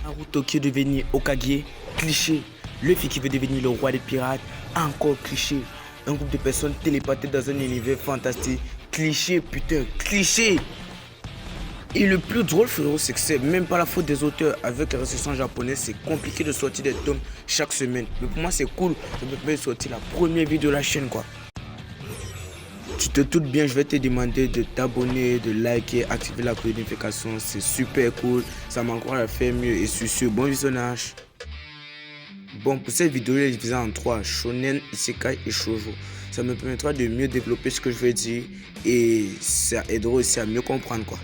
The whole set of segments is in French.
Naruto qui est devenu Hokage, cliché. Luffy qui veut devenir le roi des pirates, encore cliché. Un groupe de personnes téléportées dans un univers fantastique, cliché, putain, cliché. Et le plus drôle, frérot, c'est que c'est même pas la faute des auteurs. Avec la récession japonaise, c'est compliqué de sortir des tomes chaque semaine. Mais pour moi, c'est cool. Ça me permet de sortir la première vidéo de la chaîne, quoi. Tu te doutes bien, je vais te demander de t'abonner, de liker, activer la cloche de notification. C'est super cool. Ça m'encourage à faire mieux. Et sur ce, bon visionnage. Bon, pour cette vidéo, je l'ai divisée en 3, shonen, isekai et shoujo. Ça me permettra de mieux développer ce que je veux dire et ça aidera aussi à mieux comprendre, quoi.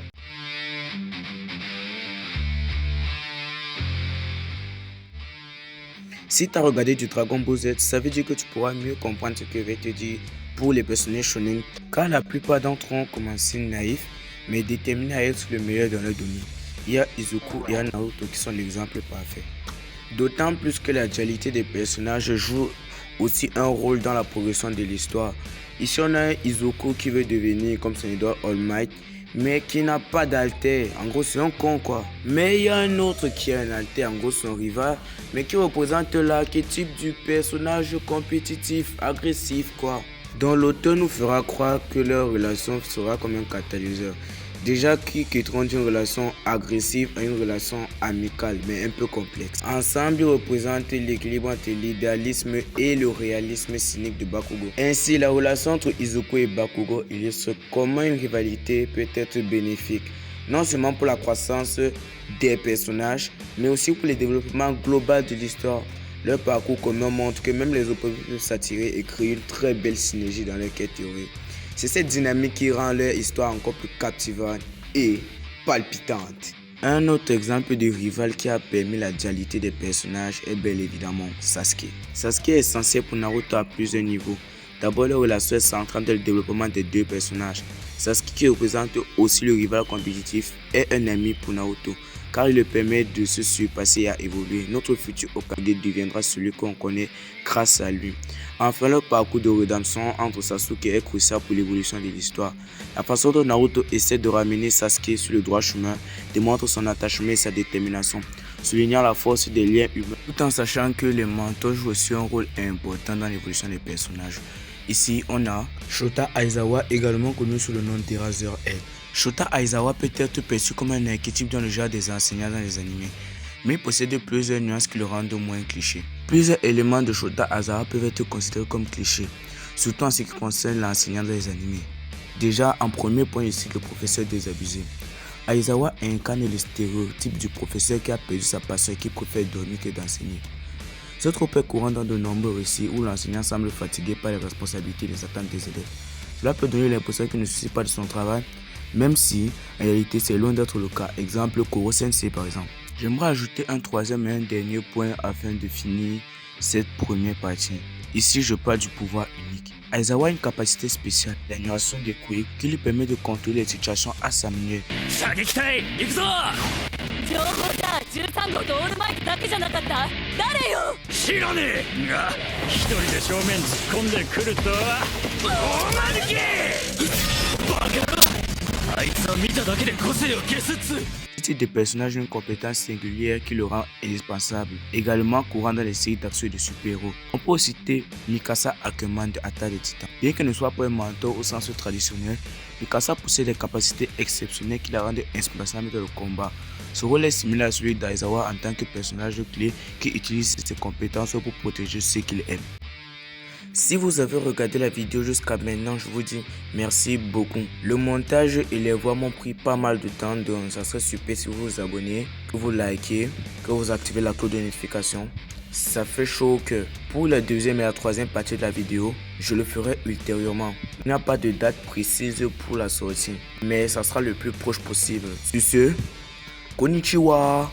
Si tu as regardé du Dragon Ball Z, ça veut dire que tu pourras mieux comprendre ce que je vais te dire pour les personnages shonen, car la plupart d'entre eux ont commencé naïfs, mais déterminés à être le meilleur dans leur domaine. Il y a Izuku et Naruto qui sont l'exemple parfait. D'autant plus que la dualité des personnages joue aussi un rôle dans la progression de l'histoire. Ici on a un Izuku qui veut devenir comme son idole All Might, mais qui n'a pas d'alter. En gros c'est un con, quoi. Mais il y a un autre qui a un alter, en gros son rival, mais qui représente l'archétype du personnage compétitif, agressif, quoi. Dont l'auteur nous fera croire que leur relation sera comme un catalyseur. Déjà qui quitteront d'une relation agressive à une relation amicale mais un peu complexe. Ensemble, ils représentent l'équilibre entre l'idéalisme et le réalisme cynique de Bakugo. Ainsi, la relation entre Izuku et Bakugo illustre comment une rivalité peut être bénéfique, non seulement pour la croissance des personnages, mais aussi pour le développement global de l'histoire. Leur parcours commun montre que même les opposés peuvent s'attirer et créer une très belle synergie dans leur quête théorique. C'est cette dynamique qui rend leur histoire encore plus captivante et palpitante. Un autre exemple de rival qui a permis la dualité des personnages est bien évidemment Sasuke. Sasuke est essentiel pour Naruto à plusieurs niveaux. D'abord, leur relation est centrale dans le développement des deux personnages. Sasuke, qui représente aussi le rival compétitif, est un ami pour Naruto, car il lui permet de se surpasser et à évoluer. Notre futur Hokage deviendra celui qu'on connaît grâce à lui. Enfin, le parcours de rédemption entre Sasuke est crucial pour l'évolution de l'histoire. La façon dont Naruto essaie de ramener Sasuke sur le droit chemin démontre son attachement et sa détermination, soulignant la force des liens humains, tout en sachant que les mentors jouent aussi un rôle important dans l'évolution des personnages. Ici, on a Shota Aizawa, également connu sous le nom d'Eraser Head. Shota Aizawa peut être perçu comme un archétype dans le genre des enseignants dans les animés, mais il possède plusieurs nuances qui le rendent moins cliché. Plusieurs éléments de Shota Aizawa peuvent être considérés comme clichés, surtout en ce qui concerne l'enseignant dans les animés. Déjà, en premier point ici, le professeur désabusé. Aizawa incarne le stéréotype du professeur qui a perdu sa passion et qui préfère dormir que d'enseigner. Ce trope est courant dans de nombreux récits où l'enseignant semble fatigué par les responsabilités et les attentes des élèves. Cela peut donner l'impression qu'il ne se soucie pas de son travail, même si en réalité c'est loin d'être le cas. Exemple, Koro Sensei par exemple. J'aimerais ajouter un troisième et un dernier point afin de finir cette première partie. Ici je parle du pouvoir unique. Aizawa a une capacité spéciale, l'annulation des couilles, qui lui permet de contrôler les situations à sa manière. C'est des personnages d'une compétence singulière qui le rend indispensable, également courant dans les séries d'action et de super-héros. On peut citer Mikasa Ackerman de Attaque des Titans. Bien qu'il ne soit pas un mentor au sens traditionnel, Mikasa possède des capacités exceptionnelles qui la rendent indispensable dans le combat. Ce rôle est similaire à celui d'Aizawa en tant que personnage clé qui utilise ses compétences pour protéger ceux qu'il aime. Si vous avez regardé la vidéo jusqu'à maintenant, je vous dis merci beaucoup. Le montage et les voix m'ont pris pas mal de temps, donc ça serait super si vous vous abonnez, que vous likez, que vous activez la cloche de notification. Ça fait chaud au cœur. Pour la deuxième et la troisième partie de la vidéo, je le ferai ultérieurement. Il n'y a pas de date précise pour la sortie, mais ça sera le plus proche possible. Sur ce, konnichiwa.